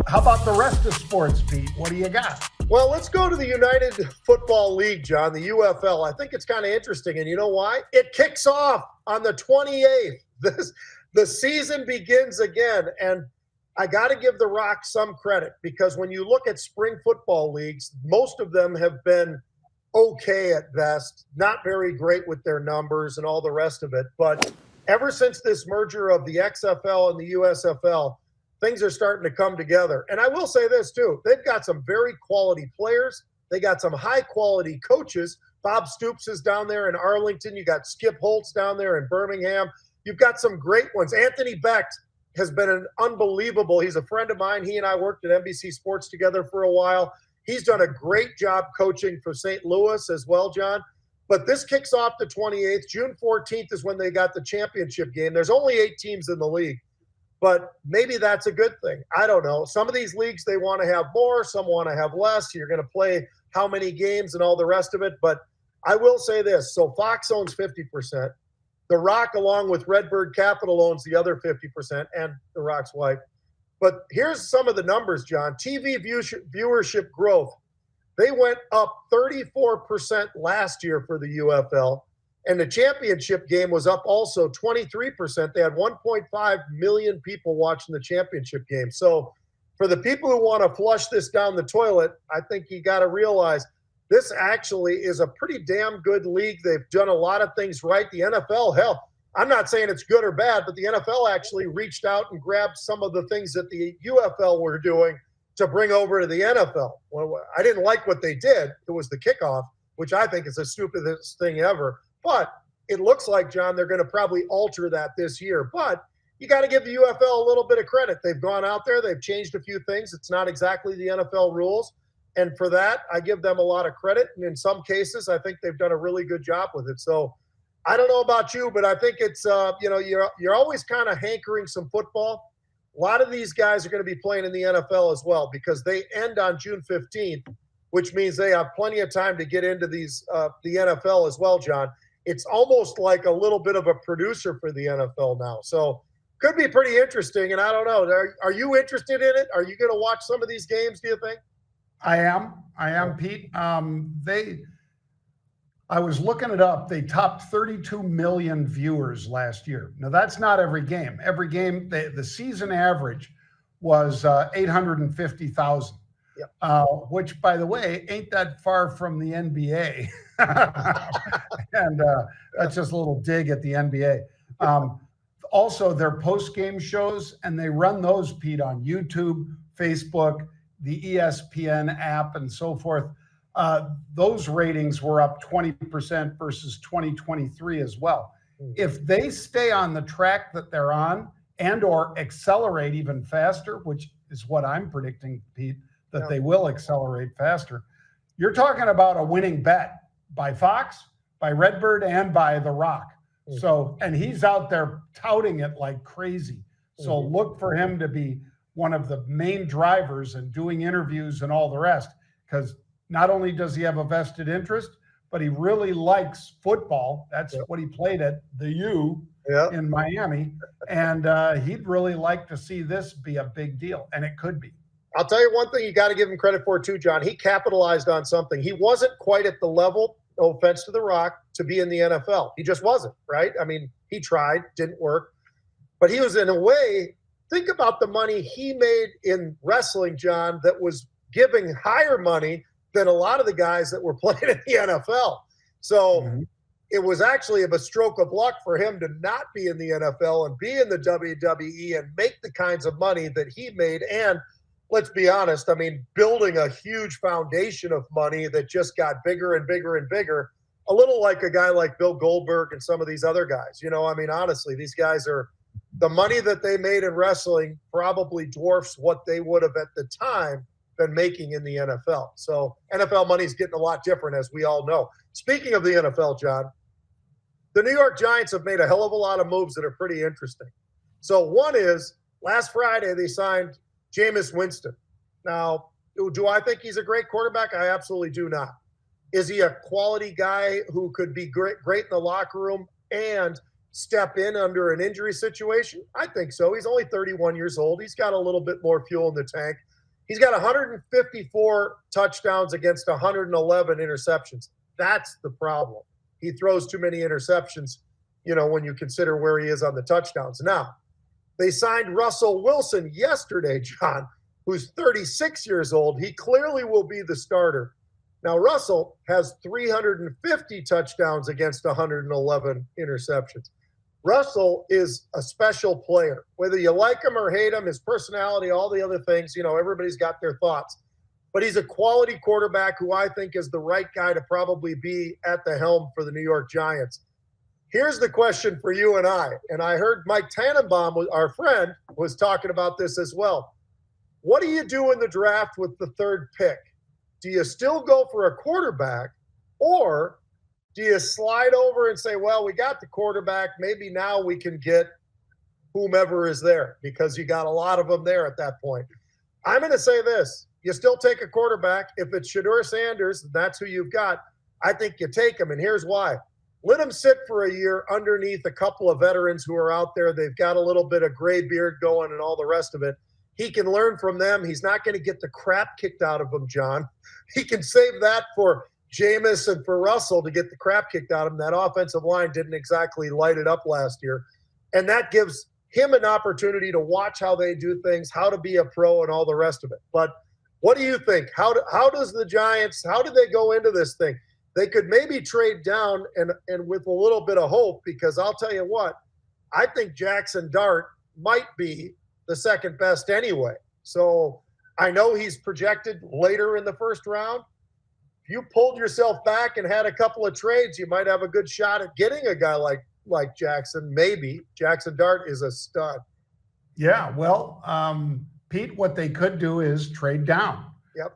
How about the rest of sports, Pete? What do you got? Well, let's go to the United Football League, John, the UFL. I think it's kind of interesting, and you know why? It kicks off on the 28th. The season begins again, and I got to give The Rock some credit because when you look at spring football leagues, most of them have been okay at best, not very great with their numbers and all the rest of it. But ever since this merger of the XFL and the USFL, things are starting to come together. And I will say this, too. They've got some very quality players. They got some high-quality coaches. Bob Stoops is down there in Arlington. You got Skip Holtz down there in Birmingham. You've got some great ones. Anthony Becht has been an unbelievable – he's a friend of mine. He and I worked at NBC Sports together for a while. He's done a great job coaching for St. Louis as well, John. But this kicks off the 28th. June 14th is when they got the championship game. There's only 8 teams in the league. But maybe that's a good thing. I don't know. Some of these leagues, they want to have more. Some want to have less. You're going to play how many games and all the rest of it. But I will say this. So Fox owns 50%. The Rock, along with Redbird Capital, owns the other 50%, and The Rock's wife. But here's some of the numbers, John. TV viewership growth. They went up 34% last year for the UFL. And the championship game was up also 23%. They had 1.5 million people watching the championship game. So for the people who want to flush this down the toilet, I think you got to realize this actually is a pretty damn good league. They've done a lot of things right. The NFL, hell, I'm not saying it's good or bad, but the NFL actually reached out and grabbed some of the things that the UFL were doing to bring over to the NFL. Well, I didn't like what they did. It was the kickoff, which I think is the stupidest thing ever. But it looks like, John, they're going to probably alter that this year. But you got to give the UFL a little bit of credit. They've gone out there. They've changed a few things. It's not exactly the NFL rules. And for that, I give them a lot of credit. And in some cases, I think they've done a really good job with it. So I don't know about you, but I think it's, you're always kind of hankering some football. A lot of these guys are going to be playing in the NFL as well because they end on June 15th, which means they have plenty of time to get into the NFL as well, John. It's almost like a little bit of a producer for the NFL now. So could be pretty interesting. And I don't know. Are you interested in it? Are you going to watch some of these games, do you think? I am, Pete. I was looking it up. They topped 32 million viewers last year. Now, that's not every game. Every game, the season average was 850,000. Yep. Which, by the way, ain't that far from the NBA. And that's just a little dig at the NBA. Also, their post-game shows, and they run those, Pete, on YouTube, Facebook, the ESPN app, and so forth. Those ratings were up 20% versus 2023 as well. If they stay on the track that they're on and or accelerate even faster, which is what I'm predicting, Pete, that they will accelerate faster, you're talking about a winning bet by Fox, by Redbird, and by The Rock. So, and he's out there touting it like crazy. So look for him to be one of the main drivers and doing interviews and all the rest, because not only does he have a vested interest, but he really likes football. That's what he played at the U in Miami. And he'd really like to see this be a big deal, and it could be. I'll tell you one thing you got to give him credit for too, John. He capitalized on something. He wasn't quite at the level, no offense to The Rock, to be in the NFL. He just wasn't, right? I mean, he tried, didn't work. But he was, in a way, think about the money he made in wrestling, John, that was giving higher money than a lot of the guys that were playing in the NFL. So it was actually a stroke of luck for him to not be in the NFL and be in the WWE and make the kinds of money that he made. And let's be honest, I mean, building a huge foundation of money that just got bigger and bigger and bigger, a little like a guy like Bill Goldberg and some of these other guys. You know, I mean, honestly, these guys are – the money that they made in wrestling probably dwarfs what they would have at the time been making in the NFL. So NFL money is getting a lot different, as we all know. Speaking of the NFL, John, the New York Giants have made a hell of a lot of moves that are pretty interesting. So one is last Friday they signed Jameis Winston. Now, do I think he's a great quarterback? I absolutely do not. Is he a quality guy who could be great in the locker room and step in under an injury situation? I think so. He's only 31 years old. He's got a little bit more fuel in the tank. He's got 154 touchdowns against 111 interceptions. That's the problem. He throws too many interceptions, when you consider where he is on the touchdowns. Now, they signed Russell Wilson yesterday, John, who's 36 years old. He clearly will be the starter. Now, Russell has 350 touchdowns against 111 interceptions. Russell is a special player. Whether you like him or hate him, his personality, all the other things, everybody's got their thoughts. But he's a quality quarterback who I think is the right guy to probably be at the helm for the New York Giants. Here's the question for you and I heard Mike Tannenbaum, our friend, was talking about this as well. What do you do in the draft with the third pick? Do you still go for a quarterback, or do you slide over and say, well, we got the quarterback, maybe now we can get whomever is there, because you got a lot of them there at that point? I'm going to say this. You still take a quarterback. If it's Shedeur Sanders, that's who you've got. I think you take him, and here's why. Let him sit for a year underneath a couple of veterans who are out there. They've got a little bit of gray beard going and all the rest of it. He can learn from them. He's not going to get the crap kicked out of him, John. He can save that for Jameis and for Russell to get the crap kicked out of him. That offensive line didn't exactly light it up last year. And that gives him an opportunity to watch how they do things, how to be a pro and all the rest of it. But what do you think? How does the Giants, how do they go into this thing? They could maybe trade down and with a little bit of hope, because I'll tell you what, I think Jackson Dart might be the second best anyway. So I know he's projected later in the first round. If you pulled yourself back and had a couple of trades, you might have a good shot at getting a guy like Jackson. Maybe. Jackson Dart is a stud. Yeah, well, Pete, what they could do is trade down. Yep.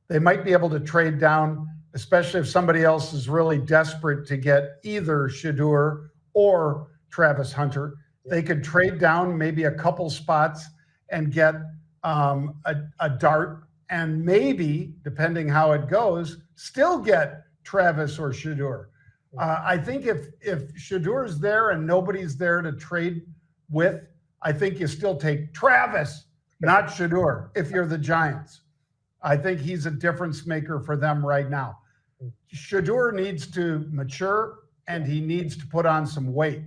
They might be able to trade down, especially if somebody else is really desperate to get either Shedeur or Travis Hunter. They could trade down maybe a couple spots and get a Dart, and maybe, depending how it goes, still get Travis or Shedeur. I think if Shedeur's there and nobody's there to trade with, I think you still take Travis, not Shedeur, if you're the Giants. I think he's a difference maker for them right now. Shedeur needs to mature, and he needs to put on some weight.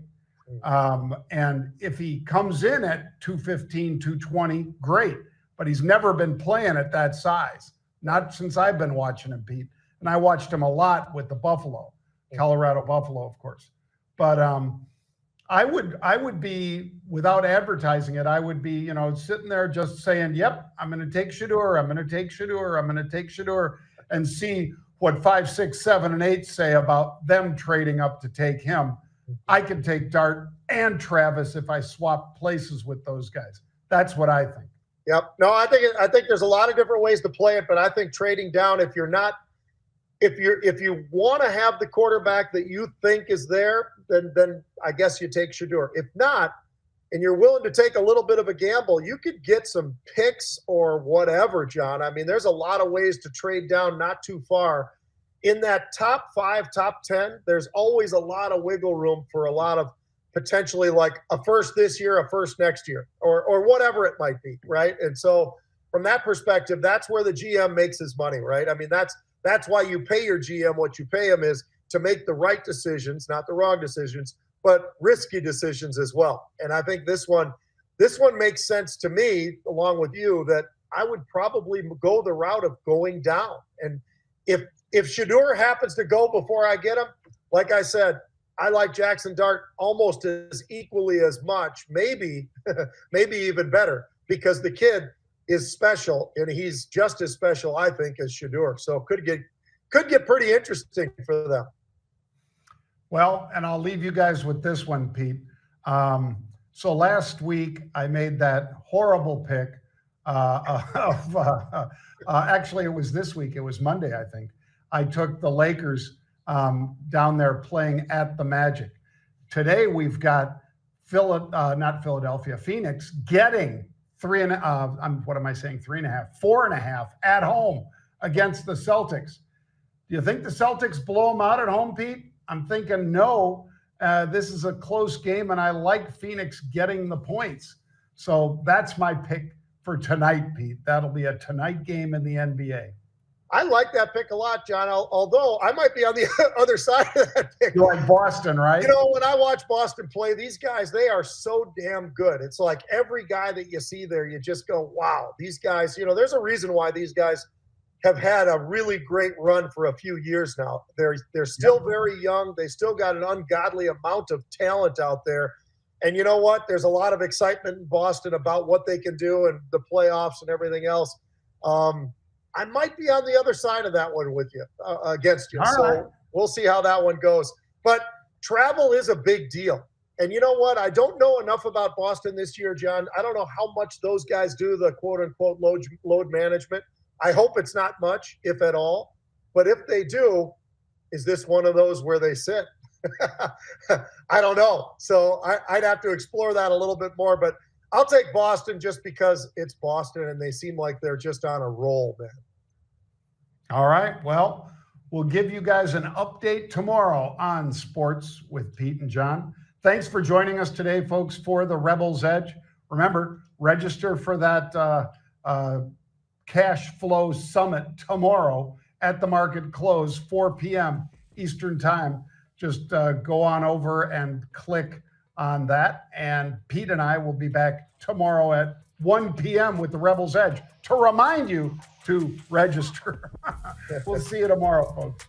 And if he comes in at 215, 220, great. But he's never been playing at that size. Not since I've been watching him, Pete. And I watched him a lot with the Buffalo, Colorado Buffalo, of course. But I would be, without advertising it, I would be, sitting there just saying, yep, I'm going to take Shedeur, I'm going to take Shedeur, I'm going to take Shedeur, and see what 5, 6, 7, and 8 say about them trading up to take him. I could take Dart and Travis if I swap places with those guys. That's what I think. Yep. No, I think there's a lot of different ways to play it, but I think trading down, if you want to have the quarterback that you think is there, then I guess you take Shedeur. If not, and you're willing to take a little bit of a gamble, you could get some picks or whatever, John. I mean, there's a lot of ways to trade down not too far. In that top 5, top 10, there's always a lot of wiggle room for a lot of potentially like a first this year, a first next year, or whatever it might be, right? And so from that perspective, that's where the GM makes his money, right? I mean, that's why you pay your GM what you pay him, is to make the right decisions, not the wrong decisions, but risky decisions as well. And I think this one makes sense to me, along with you, that I would probably go the route of going down. And if Shedeur happens to go before I get him, like I said, I like Jackson Dart almost as equally as much, maybe even better, because the kid is special, and he's just as special, I think, as Shedeur. So could get pretty interesting for them. Well, and I'll leave you guys with this one, Pete. So last week I made that horrible pick actually it was this week. It was Monday, I think. I took the Lakers down there playing at the Magic. Today we've got Phoenix getting 4.5 at home against the Celtics. Do you think the Celtics blow them out at home, Pete? I'm thinking no. This is a close game, and I like Phoenix getting the points. So that's my pick for tonight, Pete. That'll be a tonight game in the NBA. I like that pick a lot, John, although I might be on the other side of that pick. You like Boston, right? You know, when I watch Boston play, these guys, they are so damn good. It's like every guy that you see there, you just go, wow, these guys, you know, there's a reason why these guys have had a really great run for a few years now. They're still very young. They still got an ungodly amount of talent out there. And you know what? There's a lot of excitement in Boston about what they can do and the playoffs and everything else. I might be on the other side of that one with you, against you. So we'll see how that one goes. But travel is a big deal. And you know what? I don't know enough about Boston this year, John. I don't know how much those guys do the quote-unquote load management. I hope it's not much, if at all. But if they do, is this one of those where they sit? I don't know. So I'd have to explore that a little bit more. But I'll take Boston just because it's Boston and they seem like they're just on a roll, man. All right. Well, we'll give you guys an update tomorrow on Sports with Pete and John. Thanks for joining us today, folks, for the Rebels Edge. Remember, register for that cash flow summit tomorrow at the market close, 4 p.m. Eastern time. Just go on over and click on that. And Pete and I will be back tomorrow at 1 p.m. with the Rebels Edge to remind you to register. We'll see you tomorrow, folks.